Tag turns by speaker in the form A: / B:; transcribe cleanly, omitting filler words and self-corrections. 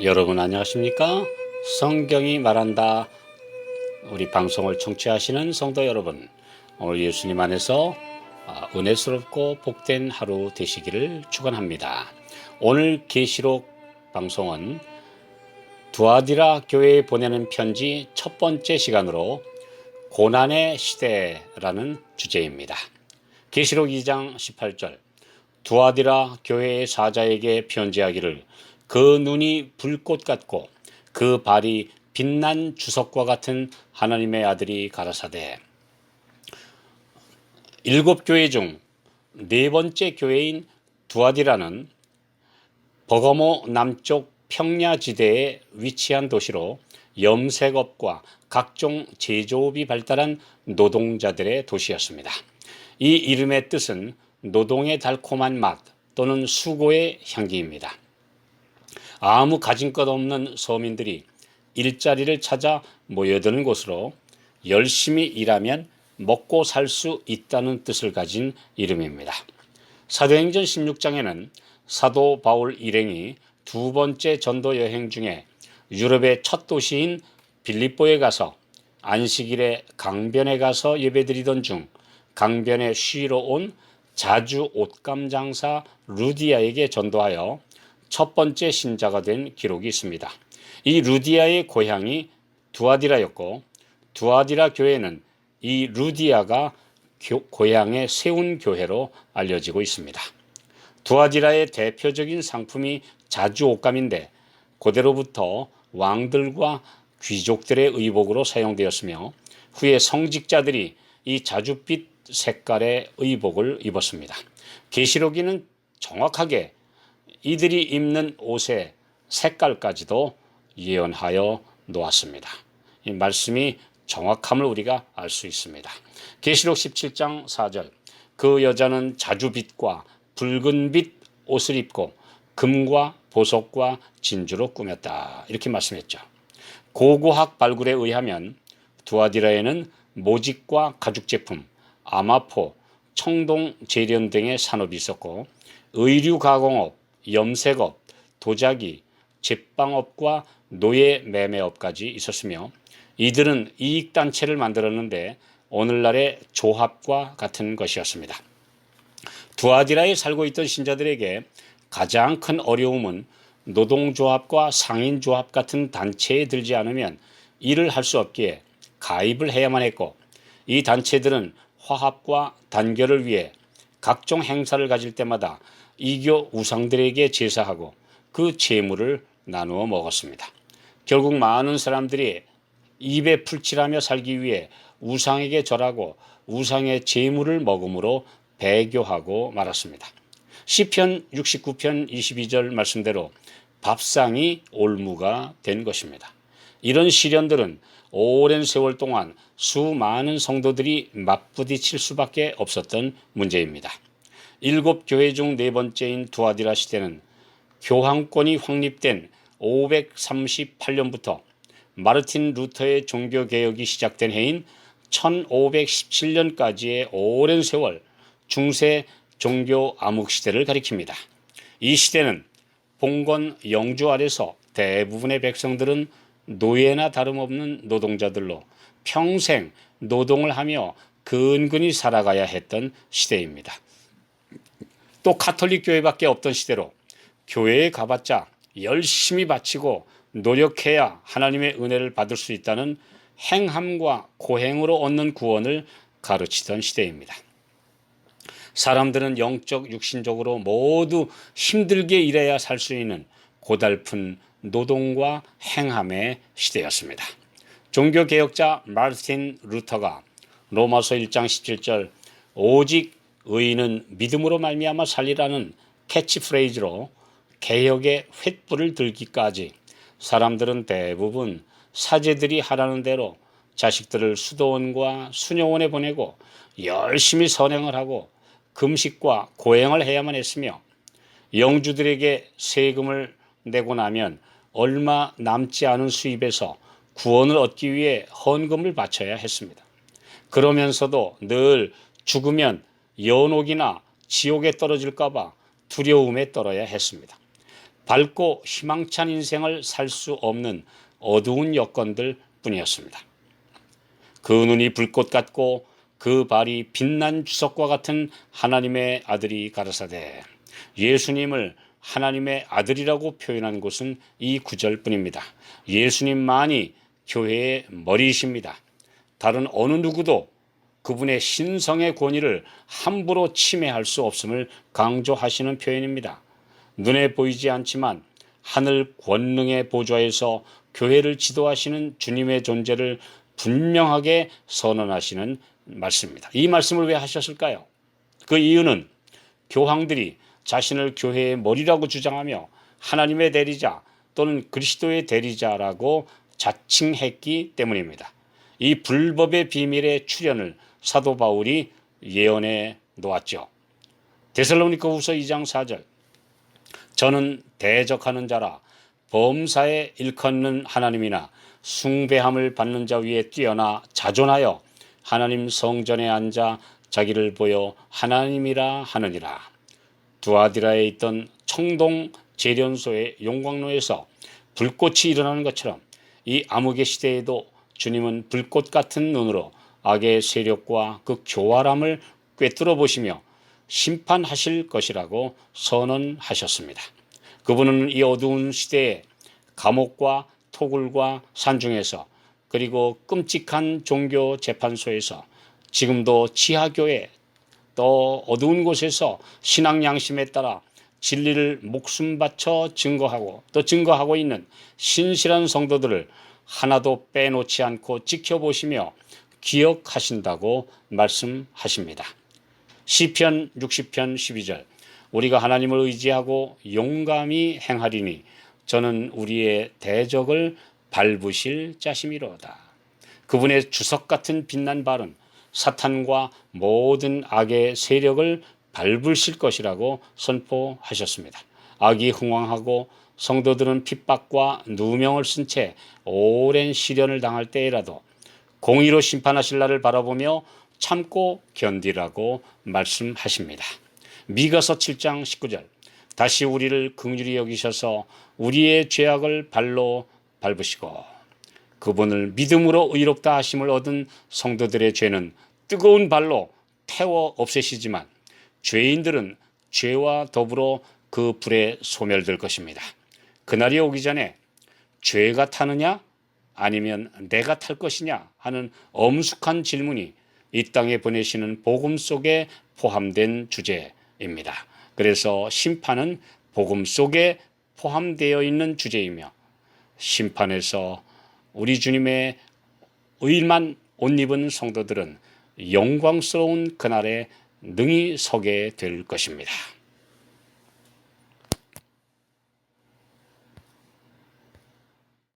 A: 여러분 안녕하십니까? 성경이 말한다. 우리 방송을 청취하시는 성도 여러분, 오늘 예수님 안에서 은혜스럽고 복된 하루 되시기를 축원합니다. 오늘 계시록 방송은 두아디라 교회에 보내는 편지 첫 번째 시간으로 고난의 시대라는 주제입니다. 계시록 2장 18절, 두아디라 교회의 사자에게 편지하기를 그 눈이 불꽃 같고 그 발이 빛난 주석과 같은 하나님의 아들이 가라사대. 7교회 중 네 번째 교회인 두아디라는 버가모 남쪽 평야지대에 위치한 도시로 염색업과 각종 제조업이 발달한 노동자들의 도시였습니다. 이 이름의 뜻은 노동의 달콤한 맛 또는 수고의 향기입니다. 아무 가진 것 없는 서민들이 일자리를 찾아 모여드는 곳으로 열심히 일하면 먹고 살 수 있다는 뜻을 가진 이름입니다. 사도행전 16장에는 사도 바울 일행이 두 번째 전도 여행 중에 유럽의 첫 도시인 빌립보에 가서 안식일에 강변에 가서 예배드리던 중 강변에 쉬러 온 자주 옷감 장사 루디아에게 전도하여 첫 번째 신자가 된 기록이 있습니다. 이 루디아의 고향이 두아디라였고 두아디라 교회는 이 루디아가 고향에 세운 교회로 알려지고 있습니다. 두아디라의 대표적인 상품이 자주 옷감인데 고대로부터 왕들과 귀족들의 의복으로 사용되었으며 후에 성직자들이 이 자주빛 색깔의 의복을 입었습니다. 계시록에는 정확하게 이들이 입는 옷의 색깔까지도 예언하여 놓았습니다. 이 말씀이 정확함을 우리가 알 수 있습니다. 계시록 17장 4절, 그 여자는 자주빛과 붉은빛 옷을 입고 금과 보석과 진주로 꾸몄다. 이렇게 말씀했죠. 고고학 발굴에 의하면 두아디라에는 모직과 가죽제품, 아마포, 청동 제련 등의 산업이 있었고 의류 가공업, 염색업, 도자기, 제빵업과 노예 매매업까지 있었으며 이들은 이익단체를 만들었는데 오늘날의 조합과 같은 것이었습니다. 두아디라에 살고 있던 신자들에게 가장 큰 어려움은 노동조합과 상인조합 같은 단체에 들지 않으면 일을 할 수 없기에 가입을 해야만 했고 이 단체들은 화합과 단결을 위해 각종 행사를 가질 때마다 이교 우상들에게 제사하고 그 재물을 나누어 먹었습니다. 결국 많은 사람들이 입에 풀칠하며 살기 위해 우상에게 절하고 우상의 재물을 먹음으로 배교하고 말았습니다. 시편 69편 22절 말씀대로 밥상이 올무가 된 것입니다. 이런 시련들은 오랜 세월 동안 수많은 성도들이 맞부딪힐 수밖에 없었던 문제입니다. 7교회 중 네 번째인 두아디라 시대는 교황권이 확립된 538년부터 마르틴 루터의 종교개혁이 시작된 해인 1517년까지의 오랜 세월 중세 종교 암흑시대를 가리킵니다. 이 시대는 봉건 영주 아래서 대부분의 백성들은 노예나 다름없는 노동자들로 평생 노동을 하며 근근히 살아가야 했던 시대입니다. 또 가톨릭 교회밖에 없던 시대로 교회에 가봤자 열심히 바치고 노력해야 하나님의 은혜를 받을 수 있다는 행함과 고행으로 얻는 구원을 가르치던 시대입니다. 사람들은 영적, 육신적으로 모두 힘들게 일해야 살 수 있는 고달픈 노동과 행함의 시대였습니다. 종교개혁자 마르틴 루터가 로마서 1장 17절 오직 의인은 믿음으로 말미암아 살리라는 캐치프레이즈로 개혁의 횃불을 들기까지 사람들은 대부분 사제들이 하라는 대로 자식들을 수도원과 수녀원에 보내고 열심히 선행을 하고 금식과 고행을 해야만 했으며 영주들에게 세금을 내고 나면 얼마 남지 않은 수입에서 구원을 얻기 위해 헌금을 바쳐야 했습니다. 그러면서도 늘 죽으면 연옥이나 지옥에 떨어질까 봐 두려움에 떨어야 했습니다. 밝고 희망찬 인생을 살 수 없는 어두운 여건들 뿐이었습니다. 그 눈이 불꽃 같고 그 발이 빛난 주석과 같은 하나님의 아들이 가라사대 예수님을 하나님의 아들이라고 표현한 곳은 이 구절뿐입니다. 예수님만이 교회의 머리이십니다. 다른 어느 누구도 그분의 신성의 권위를 함부로 침해할 수 없음을 강조하시는 표현입니다. 눈에 보이지 않지만 하늘 권능의 보좌에서 교회를 지도하시는 주님의 존재를 분명하게 선언하시는 말씀입니다. 이 말씀을 왜 하셨을까요? 그 이유는 교황들이 자신을 교회의 머리라고 주장하며 하나님의 대리자 또는 그리스도의 대리자라고 자칭했기 때문입니다. 이 불법의 비밀의 출현을 사도 바울이 예언해 놓았죠. 데살로니가후서 2장 4절 저는 대적하는 자라 범사에 일컫는 하나님이나 숭배함을 받는 자 위에 뛰어나 자존하여 하나님 성전에 앉아 자기를 보여 하나님이라 하느니라. 두아디라에 있던 청동 재련소의 용광로에서 불꽃이 일어나는 것처럼 이 암흑의 시대에도 주님은 불꽃 같은 눈으로 악의 세력과 그 교활함을 꿰뚫어 보시며 심판하실 것이라고 선언하셨습니다. 그분은 이 어두운 시대에 감옥과 토굴과 산중에서 그리고 끔찍한 종교 재판소에서 지금도 지하교회 또 어두운 곳에서 신앙 양심에 따라 진리를 목숨 바쳐 증거하고 또 증거하고 있는 신실한 성도들을 하나도 빼놓지 않고 지켜보시며 기억하신다고 말씀하십니다. 시편 60편 12절 우리가 하나님을 의지하고 용감히 행하리니 저는 우리의 대적을 밟으실 자심이로다. 그분의 주석 같은 빛난 발은 사탄과 모든 악의 세력을 밟으실 것이라고 선포하셨습니다. 악이 흥왕하고 성도들은 핍박과 누명을 쓴 채 오랜 시련을 당할 때에라도 공의로 심판하실 날을 바라보며 참고 견디라고 말씀하십니다. 미가서 7장 19절 다시 우리를 긍휼히 여기셔서 우리의 죄악을 발로 밟으시고 그분을 믿음으로 의롭다 하심을 얻은 성도들의 죄는 뜨거운 발로 태워 없애시지만 죄인들은 죄와 더불어 그 불에 소멸될 것입니다. 그날이 오기 전에 죄가 타느냐 아니면 내가 탈 것이냐 하는 엄숙한 질문이 이 땅에 보내시는 복음 속에 포함된 주제입니다. 그래서 심판은 복음 속에 포함되어 있는 주제이며 심판에서 우리 주님의 의만 옷 입은 성도들은 영광스러운 그날에 능히 서게 될 것입니다.